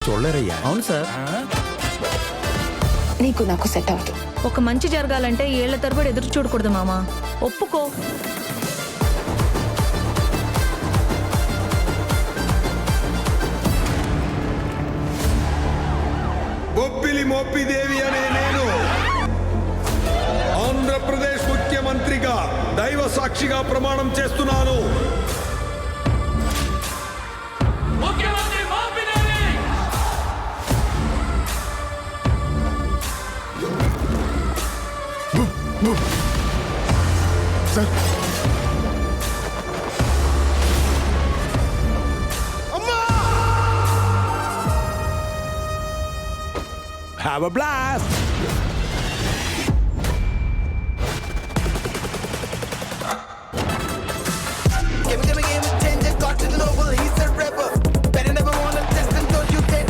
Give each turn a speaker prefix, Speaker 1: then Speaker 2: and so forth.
Speaker 1: చూడలేరయ్యా.
Speaker 2: అవును సార్.
Speaker 3: నీకు నాకు సెట్ అవ్వదు.
Speaker 4: ఒక మంచి జరగాలంటే ఏళ్ల తరబడి ఎదురు చూడకూడదు మామ. ఒప్పుకో.
Speaker 5: బొబ్బిలి మోపిదేవి అనే నేను ఆంధ్రప్రదేశ్ ముఖ్యమంత్రిగా దైవ సాక్షిగా ప్రమాణం చేస్తున్నాను.
Speaker 1: Have a blast!